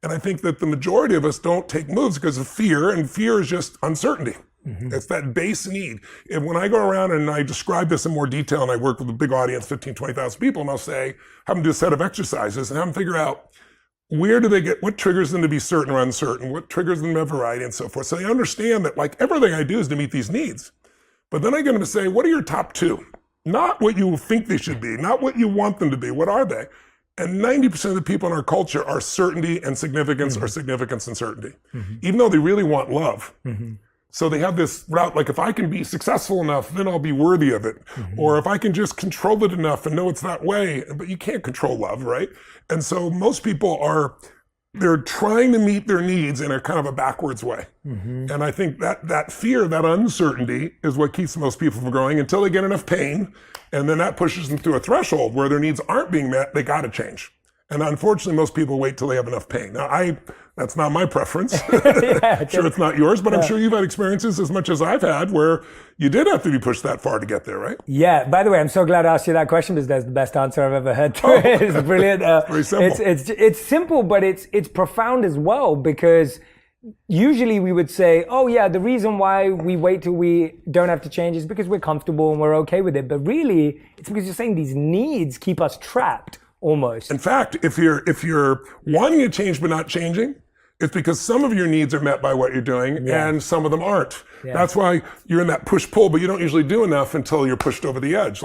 And I think that the majority of us don't take moves because of fear, and fear is just uncertainty. Mm-hmm. It's that base need. And when I go around and I describe this in more detail, and I work with a big audience, 15, 20,000 people, and I'll say, have them do a set of exercises and have them figure out where do they get, what triggers them to be certain or uncertain, what triggers them to have variety and so forth. So they understand that like everything I do is to meet these needs. But then I get them to say, what are your top two? Not what you think they should be, not what you want them to be, what are they? And 90% of the people in our culture are certainty and significance, or significance and certainty, even though they really want love. So they have this route, like if I can be successful enough, then I'll be worthy of it. Or if I can just control it enough and know it's that way, but you can't control love, right? And so most people they're trying to meet their needs in a kind of a backwards way. And I think that fear, that uncertainty is what keeps most people from growing until they get enough pain. And then that pushes them through a threshold where their needs aren't being met, they gotta change. And unfortunately, most people wait till they have enough pain. Now, that's not my preference. I'm sure it's not yours, but I'm sure you've had experiences as much as I've had where you did have to be pushed that far to get there, right? Yeah. By the way, I'm so glad I asked you that question because that's the best answer I've ever heard to it. It's brilliant. Very simple. It's simple, but it's profound as well, because usually we would say, oh yeah, the reason why we wait till we don't have to change is because we're comfortable and we're okay with it. But really, it's because you're saying these needs keep us trapped. Almost. In fact, if you're wanting to change but not changing, it's because some of your needs are met by what you're doing and some of them aren't. That's why you're in that push-pull, but you don't usually do enough until you're pushed over the edge.